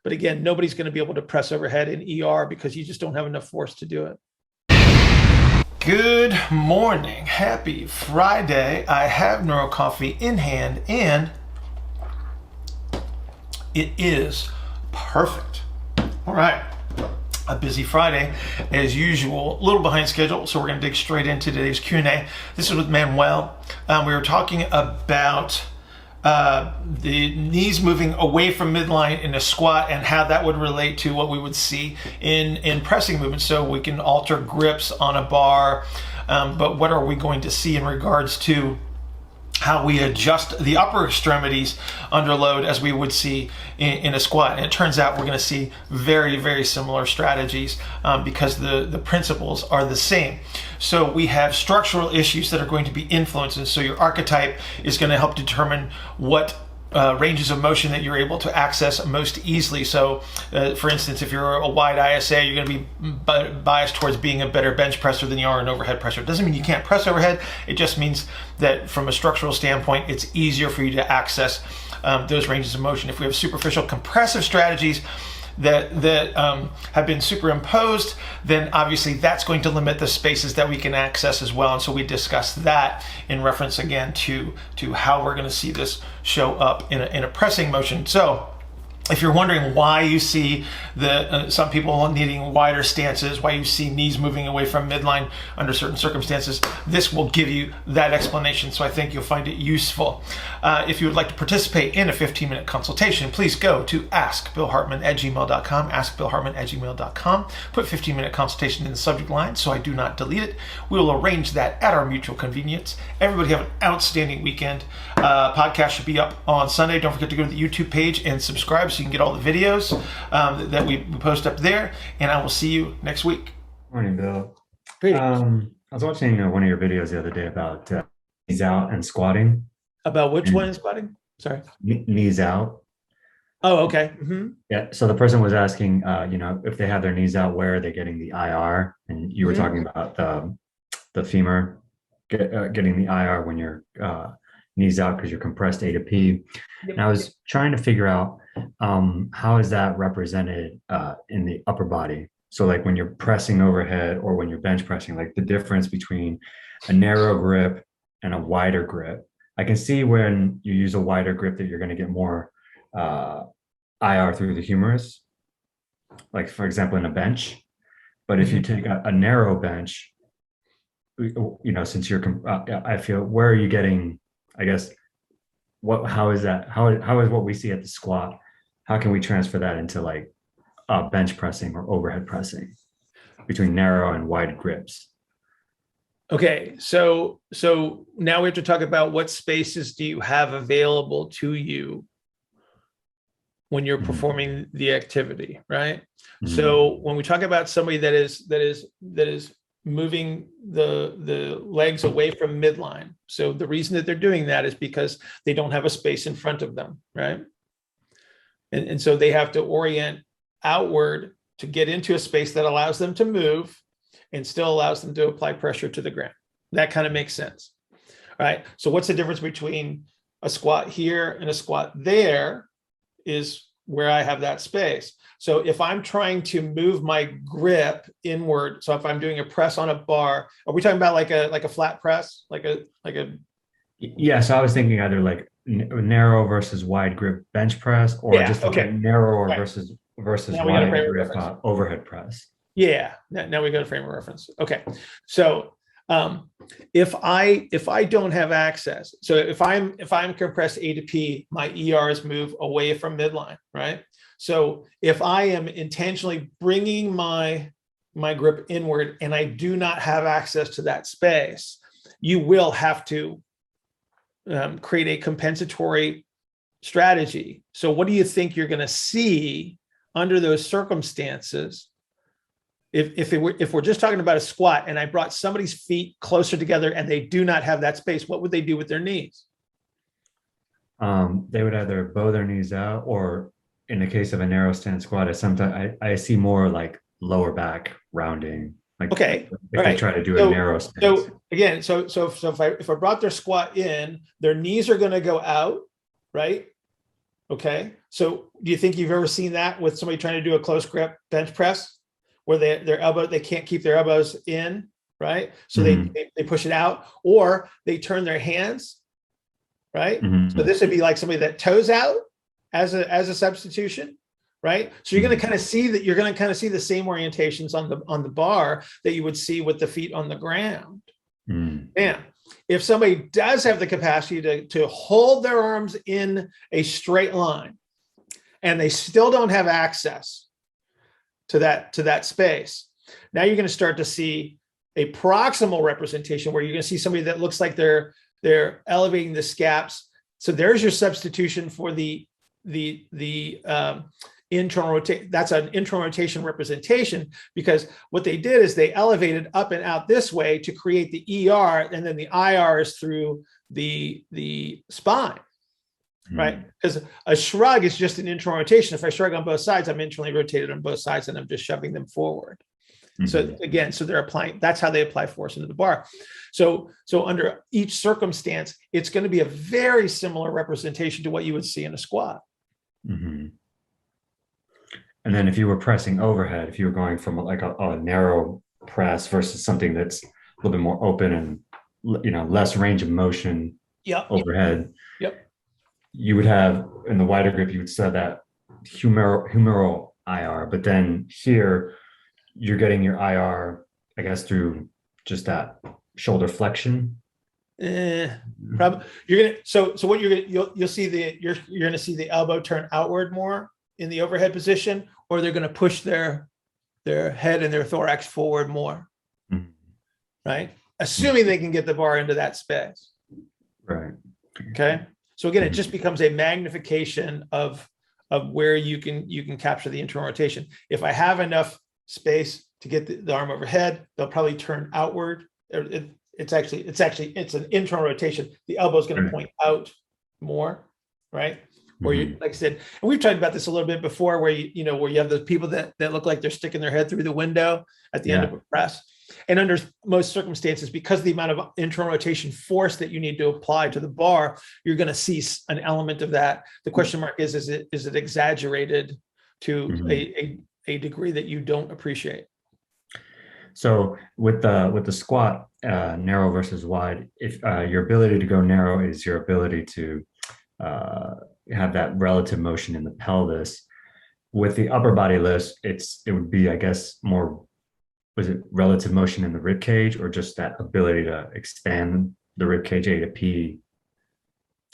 But again, nobody's going to be able to press overhead in ER because you just don't have enough force to do it. Good morning. Happy Friday. I have Neuro Coffee in hand and it is perfect. All right. A busy Friday as usual, a little behind schedule, so we're going to dig straight into today's Q&A. This is with Manuel. We were talking about the knees moving away from midline in a squat and how that would relate to what we would see in pressing movements. So we can alter grips on a bar, but what are we going to see in regards to how we adjust the upper extremities under load as we would see in a squat? And it turns out we're going to see very, very similar strategies because the principles are the same. So we have structural issues that are going to be influenced. And so your archetype is going to help determine what ranges of motion that you're able to access most easily. So for instance, if you're a wide ISA, you're going to be biased towards being a better bench presser than you are an overhead presser. It doesn't mean you can't press overhead. It just means that from a structural standpoint, it's easier for you to access those ranges of motion. If we have superficial compressive strategies that have been superimposed, then obviously that's going to limit the spaces that we can access as well. And so we discussed that in reference again to how we're going to see this show up in a pressing motion. So if you're wondering why you see some people needing wider stances, why you see knees moving away from midline under certain circumstances, this will give you that explanation. So I think you'll find it useful. If you would like to participate in a 15-minute consultation, please go to askbillhartman@gmail.com, askbillhartman@gmail.com. Put 15-minute consultation in the subject line so I do not delete it. We will arrange that at our mutual convenience. Everybody have an outstanding weekend. Podcast should be up on Sunday. Don't forget to go to the YouTube page and subscribe so you can get all the videos that we post up there, and I will see you next week. Morning, Bill. Greetings. I was watching one of your videos the other day about knees out and squatting. About which one is squatting? Sorry. Knees out. Oh, okay. Mm-hmm. Yeah. So the person was asking, if they have their knees out, where are they getting the IR? And you were talking about the femur getting the IR when you're knees out because you're compressed A to P. Yep. And I was trying to figure out how is that represented in the upper body? So like when you're pressing overhead or when you're bench pressing, like the difference between a narrow grip and a wider grip. I can see when you use a wider grip that you're going to get more IR through the humerus, like for example in a bench. But if you take a narrow bench, since you're, I feel, where are you getting, I guess, how is that? How is what we see at the squat? How can we transfer that into like bench pressing or overhead pressing between narrow and wide grips? Okay, so now we have to talk about what spaces do you have available to you when you're performing the activity, right? Mm-hmm. So when we talk about somebody that is moving the legs away from midline, so the reason that they're doing that is because they don't have a space in front of them, right? And so they have to orient outward to get into a space that allows them to move and still allows them to apply pressure to the ground. That kind of makes sense, right? So what's the difference between a squat here and a squat there is where I have that space. So if I'm trying to move my grip inward, so if I'm doing a press on a bar, are we talking about like a flat press, like a? Yeah. So I was thinking either like narrow versus wide grip bench press, or just like narrower versus wide grip overhead press. Yeah. Now we got a frame of reference. Okay. So if I don't have access, so if I'm compressed A to P, my ERs move away from midline, right? So if I am intentionally bringing my grip inward and I do not have access to that space, you will have to create a compensatory strategy. So what do you think you're going to see under those circumstances? If we're just talking about a squat and I brought somebody's feet closer together and they do not have that space, what would they do with their knees? They would either bow their knees out, or in the case of a narrow stance squat, I see more like lower back rounding. Like if they try to do a narrow stance. So again, so if I brought their squat in, their knees are going to go out, right? Okay. So do you think you've ever seen that with somebody trying to do a close grip bench press where they can't keep their elbows in, right? So Mhm. they push it out, or they turn their hands, right? So Mhm. this would be like somebody that toes out as a substitution, right? So you're going to Mhm. kind of see that, you're going to kind of see the same orientations on the bar that you would see with the feet on the ground. Mhm. Now, if somebody does have the capacity to hold their arms in a straight line and they still don't have access to that space, now you're going to start to see a proximal representation where you're going to see somebody that looks like they're elevating the scaps. So there's your substitution for the internal rotation. That's an internal rotation representation, because what they did is they elevated up and out this way to create the ER, and then the IR is through the spine, right? Because a shrug is just an internal rotation. If I shrug on both sides, I'm internally rotated on both sides, and I'm just shoving them forward. So again, so they're applying, that's how they apply force into the bar. So under each circumstance, it's going to be a very similar representation to what you would see in a squat. Mhm. And then if you were pressing overhead, if you were going from like a narrow press versus something that's a little bit more open and less range of motion Yep. overhead, Yep. you would have in the wider grip, you would say that humeral IR, but then here you're getting your IR, I guess, through just that shoulder flexion. Probably you're gonna so what you'll see you're gonna see the elbow turn outward more in the overhead position, or they're gonna push their head and their thorax forward more, Mhm. right? Assuming they can get the bar into that space. Right. Okay. So again, it Mhm. just becomes a magnification of where you can capture the internal rotation. If I have enough space to get the arm overhead, they'll probably turn outward. It's an internal rotation. The elbow is going to point out more, right? Where you, Mhm. like I said, and we've talked about this a little bit before, where where you have those people that look like they're sticking their head through the window at the end of Yeah. a press. And under most circumstances, because of the amount of internal rotation force that you need to apply to the bar, you're going to see an element of that. The question mark is it exaggerated to Mhm. a degree that you don't appreciate? So with the squat, narrow versus wide, if your ability to go narrow is your ability to uh, have that relative motion in the pelvis. With the upper body lift, it would be, I guess, more, was it relative motion in the rib cage, or just that ability to expand the rib cage A to P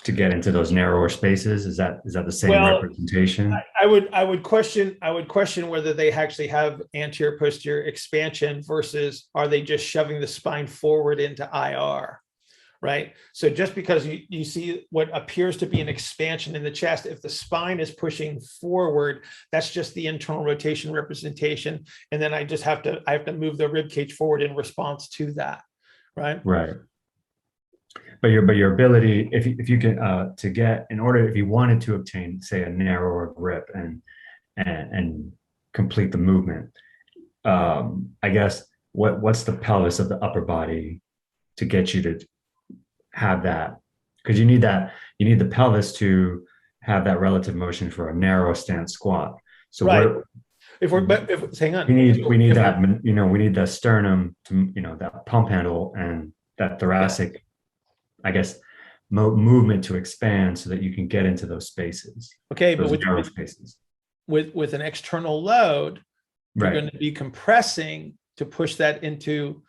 to get into those narrower spaces? Is that the same Well, representation? I would question whether they actually have anterior posterior expansion versus are they just shoving the spine forward into IR, right? So just because you see what appears to be an expansion in the chest, if the spine is pushing forward, that's just the internal rotation representation, and then I have to move the rib cage forward in response to that, right? Right. But your ability, if you can to get, in order, if you wanted to obtain, say, a narrower grip and complete the movement, I guess what's the pelvis of the upper body to get you to have that? Because you need the pelvis to have that relative motion for a narrow stance squat. So Right. we're If hang on, we need if that, we need the sternum to, that pump handle and that yeah, thoracic, I guess, movement to expand so that you can get into those spaces, okay, but those narrow spaces. with an external load, you're Right. going to be compressing to push that into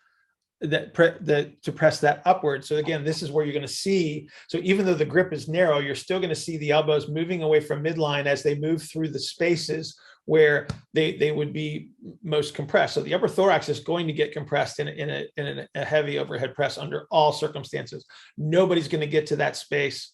to press that upward. So again, this is where you're going to see. So even though the grip is narrow, you're still going to see the elbows moving away from midline as they move through the spaces where they would be most compressed. So the upper thorax is going to get compressed in a heavy overhead press under all circumstances. Nobody's going to get to that space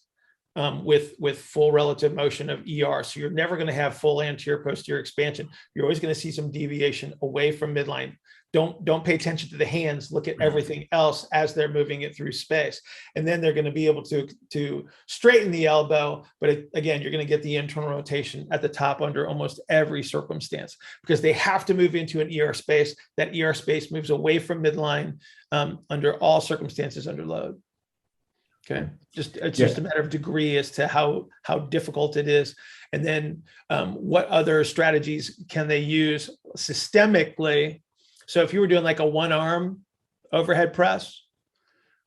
with full relative motion of ER. So you're never going to have full anterior posterior expansion. You're always going to see some deviation away from midline. Don't pay attention to the hands. Look at everything else as they're moving it through space, and then they're going to be able to straighten the elbow. But again, you're going to get the internal rotation at the top under almost every circumstance, because they have to move into an ER space. That ER space moves away from midline under all circumstances under load. Okay. It's Yeah. just a matter of degree as to how difficult it is. And then what other strategies can they use systemically? So if you were doing like a one arm overhead press,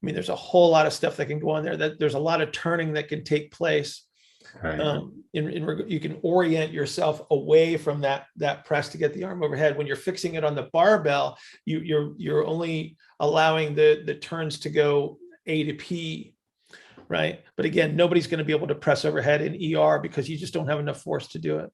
I mean, there's a whole lot of stuff that can go on there. That there's a lot of turning that can take place. Right. You can orient yourself away from that press to get the arm overhead. When you're fixing it on the barbell, you're only allowing the turns to go A to P, right? But again, nobody's going to be able to press overhead in ER because you just don't have enough force to do it.